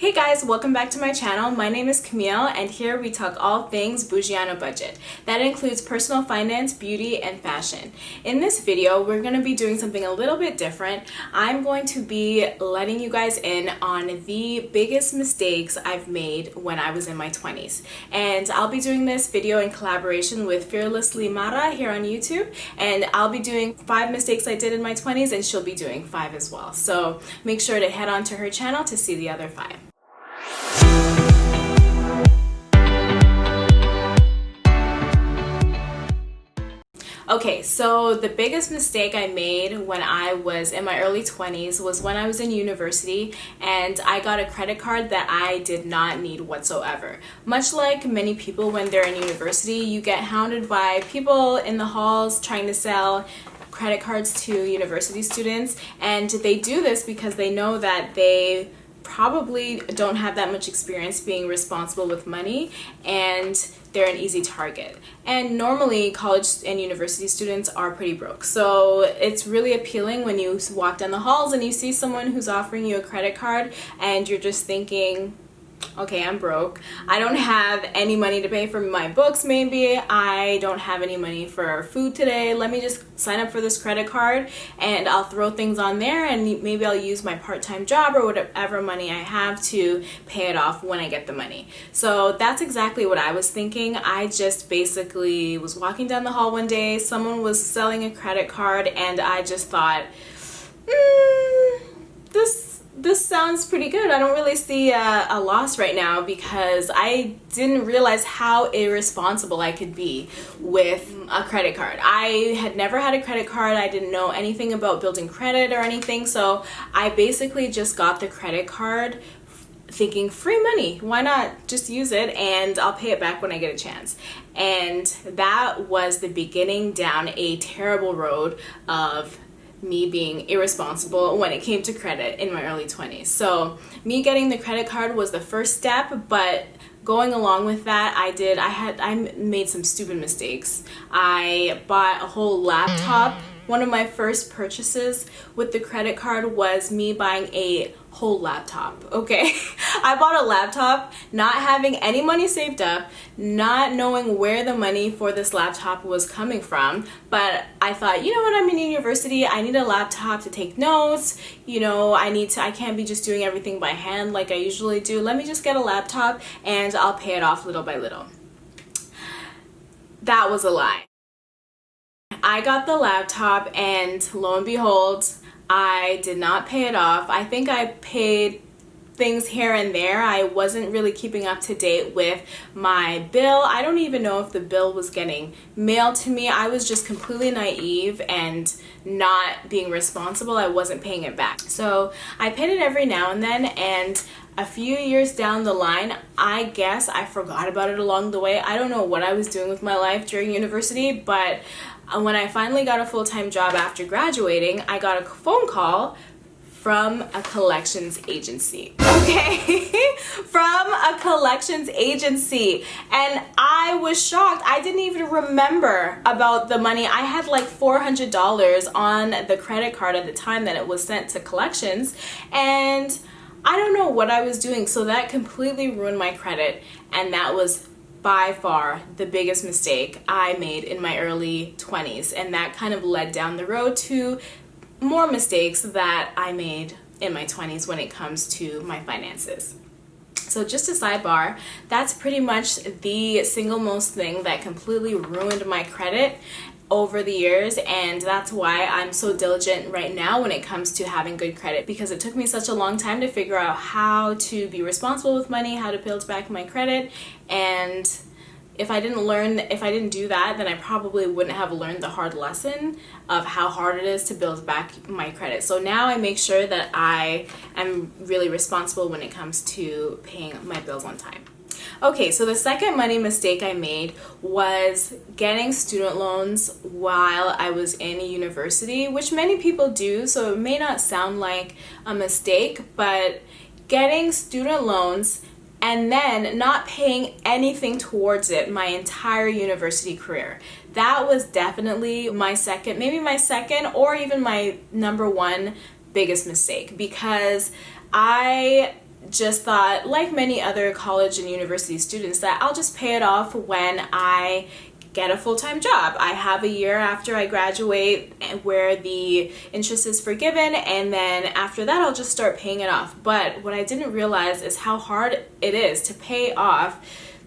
Hey guys, welcome back to my channel. My name is Camille and here we talk all things bougie on a budget. That includes personal finance, beauty, and fashion. In this video, we're going to be doing something a little bit different. I'm going to be letting you guys in on the biggest mistakes I've made when I was in my 20s. And I'll be doing this video in collaboration with Fearlessly Mara here on YouTube. And I'll be doing 5 mistakes I did in my 20s and she'll be doing 5 as well. So make sure to head on to her channel to see the other 5. Okay, so the biggest mistake I made when I was in my early 20s was when I was in university and I got a credit card that I did not need whatsoever. Much like many people when they're in university, you get hounded by people in the halls trying to sell credit cards to university students, and they do this because they know that they probably don't have that much experience being responsible with money and they're an easy target. And normally college and university students are pretty broke. So it's really appealing when you walk down the halls and you see someone who's offering you a credit card and you're just thinking, okay, I'm broke. I don't have any money to pay for my books maybe. I don't have any money for food today. Let me just sign up for this credit card and I'll throw things on there and maybe I'll use my part-time job or whatever money I have to pay it off when I get the money. So that's exactly what I was thinking. I just basically was walking down the hall one day, someone was selling a credit card and I just thought, this sounds pretty good. I don't really see a loss right now because I didn't realize how irresponsible I could be with a credit card. I had never had a credit card. I didn't know anything about building credit or anything. So I basically just got the credit card thinking free money. Why not just use it and I'll pay it back when I get a chance. And that was the beginning down a terrible road of me being irresponsible when it came to credit in my early 20s. So me getting the credit card was the first step, but going along with that, I made some stupid mistakes. I bought a whole laptop. One of my first purchases with the credit card was me buying a whole laptop, okay? I bought a laptop not having any money saved up, not knowing where the money for this laptop was coming from, but I thought, you know what, I'm in university, I need a laptop to take notes, you know, I can't be just doing everything by hand like I usually do. Let me just get a laptop and I'll pay it off little by little. That was a lie. I got the laptop and lo and behold, I did not pay it off. I think I paid things here and there. I wasn't really keeping up to date with my bill. I don't even know if the bill was getting mailed to me. I was just completely naive and not being responsible. I wasn't paying it back. So I paid it every now and then, and a few years down the line, I guess I forgot about it along the way. I don't know what I was doing with my life during university, but when I finally got a full-time job after graduating, I got a phone call from a collections agency, okay? From a collections agency. And I was shocked. I didn't even remember about the money. I had like $400 on the credit card at the time that it was sent to collections. And I don't know what I was doing. So that completely ruined my credit. And that was by far the biggest mistake I made in my early 20s, and that kind of led down the road to more mistakes that I made in my 20s when it comes to my finances. So just a sidebar, that's pretty much the single most thing that completely ruined my credit over the years, and that's why I'm so diligent right now when it comes to having good credit, because it took me such a long time to figure out how to be responsible with money, how to build back my credit, and if I didn't do that, then I probably wouldn't have learned the hard lesson of how hard it is to build back my credit. So now I make sure that I am really responsible when it comes to paying my bills on time. Okay, so the second money mistake I made was getting student loans while I was in university, which many people do, so it may not sound like a mistake, but getting student loans and then not paying anything towards it my entire university career. That was definitely maybe my second or even my number one biggest mistake, because I just thought, like many other college and university students, that I'll just pay it off when I get a full-time job. I have a year after I graduate where the interest is forgiven, and then after that I'll just start paying it off. But what I didn't realize is how hard it is to pay off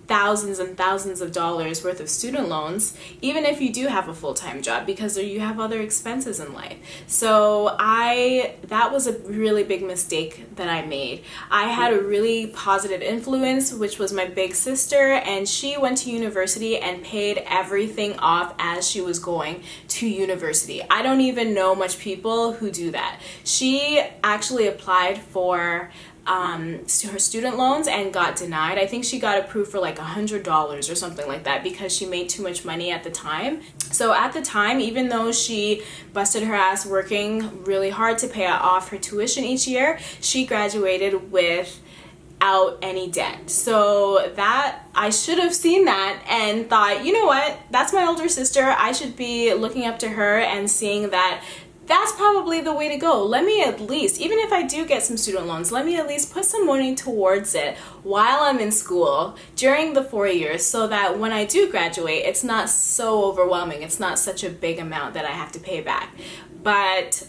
thousands and thousands of dollars worth of student loans, even if you do have a full-time job, because you have other expenses in life. So that was a really big mistake that I made. I had a really positive influence, which was my big sister, and she went to university and paid everything off as she was going to university. I don't even know much people who do that. She actually applied for her student loans and got denied. I think she got approved for like $100 or something like that because she made too much money at the time. So at the time, even though she busted her ass working really hard to pay off her tuition each year, she graduated without any debt. So that I should have seen that and thought, you know what, that's my older sister. I should be looking up to her and seeing that that's probably the way to go. Let me at least, even if I do get some student loans, let me at least put some money towards it while I'm in school during the 4 years, so that when I do graduate, it's not so overwhelming. It's not such a big amount that I have to pay back. But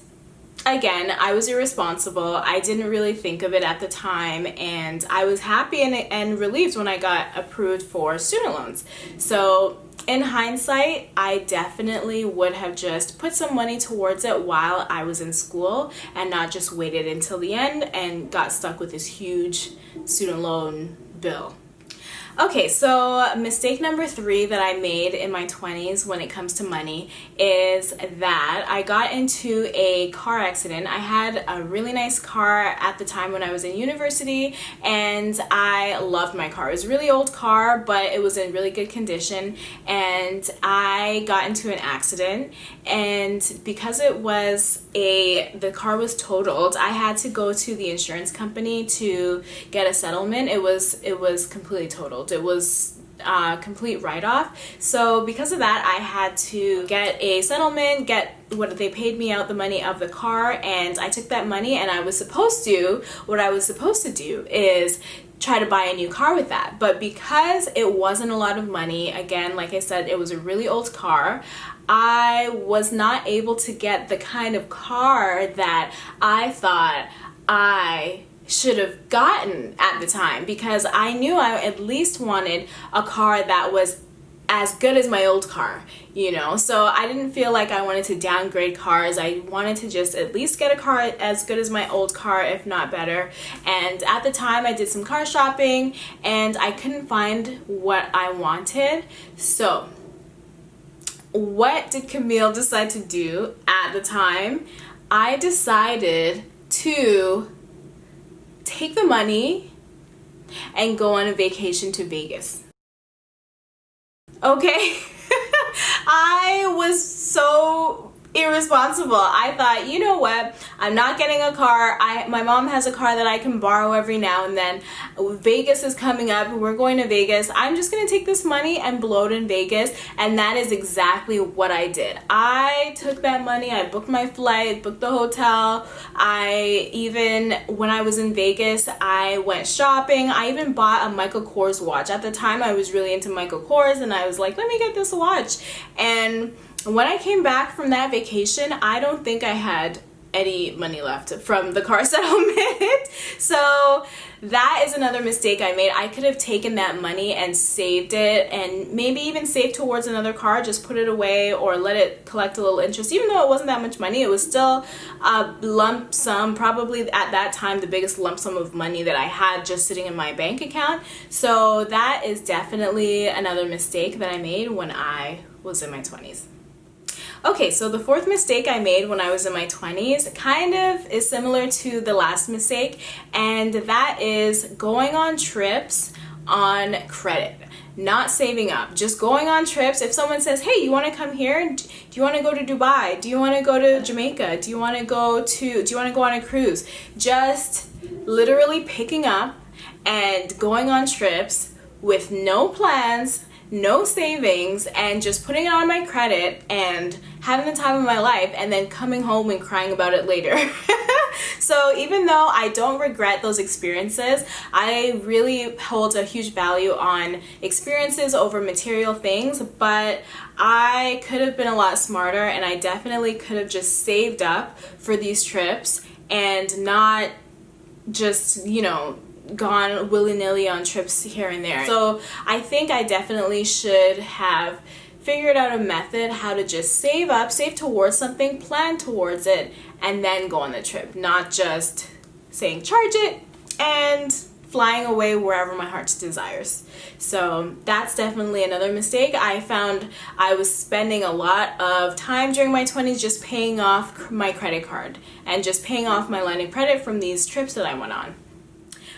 again, I was irresponsible. I didn't really think of it at the time, and I was happy and relieved when I got approved for student loans. So in hindsight, I definitely would have just put some money towards it while I was in school and not just waited until the end and got stuck with this huge student loan bill. Okay, so mistake number 3 that I made in my 20s when it comes to money is that I got into a car accident. I had a really nice car at the time when I was in university, and I loved my car. It was a really old car, but it was in really good condition, and I got into an accident, and because the car was totaled, I had to go to the insurance company to get a settlement. It was completely totaled. It was complete write-off. So because of that, I had to get a settlement, they paid me out the money of the car, and I took that money, and what I was supposed to do is try to buy a new car with that. But because it wasn't a lot of money, again, like I said, it was a really old car, I was not able to get the kind of car that I thought I should have gotten at the time, because I knew I at least wanted a car that was as good as my old car, so I didn't feel like I wanted to downgrade cars. I wanted to just at least get a car as good as my old car, if not better. And at the time I did some car shopping and I couldn't find what I wanted. So what did Camille decide to do at the time? I decided to take the money and go on a vacation to Vegas. Okay? I was so irresponsible. I thought, you know what, I'm not getting a car. My mom has a car that I can borrow every now and then. Vegas is coming up. We're going to Vegas. I'm just going to take this money and blow it in Vegas. And that is exactly what I did. I took that money. I booked my flight, booked the hotel. When I was in Vegas, I went shopping. I even bought a Michael Kors watch. At the time, I was really into Michael Kors, and I was like, let me get this watch. And when I came back from that vacation, I don't think I had any money left from the car settlement. So that is another mistake I made. I could have taken that money and saved it, and maybe even saved towards another car, just put it away or let it collect a little interest. Even though it wasn't that much money, it was still a lump sum, probably at that time the biggest lump sum of money that I had just sitting in my bank account. So that is definitely another mistake that I made when I was in my 20s. Okay, so the 4th mistake I made when I was in my 20s kind of is similar to the last mistake, and that is going on trips on credit. Not saving up, just going on trips. If someone says, hey, you want to come here? Do you want to go to Dubai? Do you want to go to Jamaica? Do you want to go on a cruise? Just literally picking up and going on trips with no plans, no savings and just putting it on my credit and having the time of my life and then coming home and crying about it later. So even though I don't regret those experiences, I really hold a huge value on experiences over material things, but I could have been a lot smarter, and I definitely could have just saved up for these trips and not just, gone willy-nilly on trips here and there. So I think I definitely should have figured out a method how to just save up, save towards something, plan towards it, and then go on the trip, not just saying charge it and flying away wherever my heart desires. So that's definitely another mistake. I found I was spending a lot of time during my 20s just paying off my credit card and just paying off my line of credit from these trips that I went on.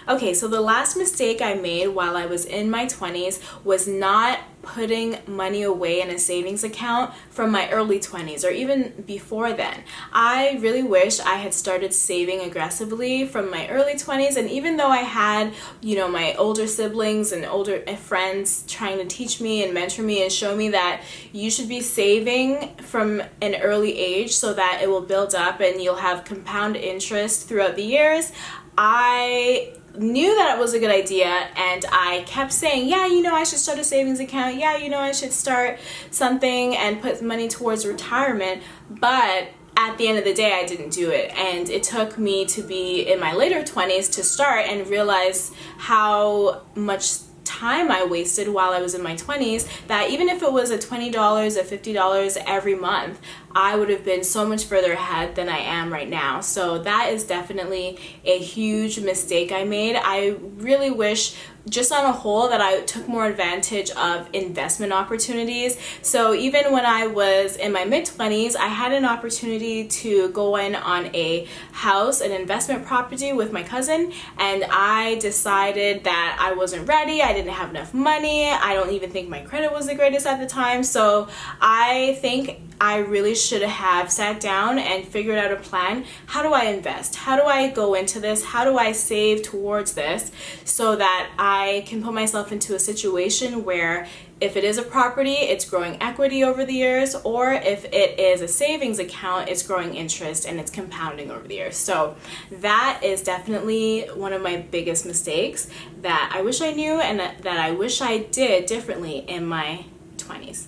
Okay, so the last mistake I made while I was in my 20s was not putting money away in a savings account from my early 20s or even before then. I really wish I had started saving aggressively from my early 20s, and even though I had, my older siblings and older friends trying to teach me and mentor me and show me that you should be saving from an early age so that it will build up and you'll have compound interest throughout the years, I knew that it was a good idea, and I kept saying, I should start a savings account, I should start something and put money towards retirement, but at the end of the day I didn't do it, and it took me to be in my later 20s to start and realize how much time I wasted while I was in my 20s, that even if it was a $20 or $50 every month, I would have been so much further ahead than I am right now. So that is definitely a huge mistake I made. I really wish, just on a whole, that I took more advantage of investment opportunities. So even when I was in my mid-20s, I had an opportunity to go in on a house, an investment property with my cousin, and I decided that I wasn't ready. I didn't have enough money. I don't even think my credit was the greatest at the time. So I think I really should have sat down and figured out a plan. How do I invest? How do I go into this? How do I save towards this so that I can put myself into a situation where if it is a property, it's growing equity over the years, or if it is a savings account, it's growing interest and it's compounding over the years. So that is definitely one of my biggest mistakes that I wish I knew and that I wish I did differently in my 20s.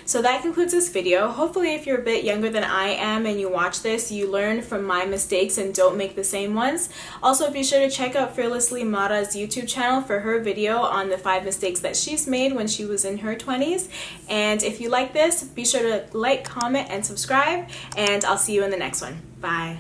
So that concludes this video. Hopefully if you're a bit younger than I am and you watch this, you learn from my mistakes and don't make the same ones. Also, be sure to check out Fearlessly Mara's YouTube channel for her video on the 5 mistakes that she's made when she was in her 20s. And if you like this, be sure to like, comment, and subscribe, and I'll see you in the next one. Bye.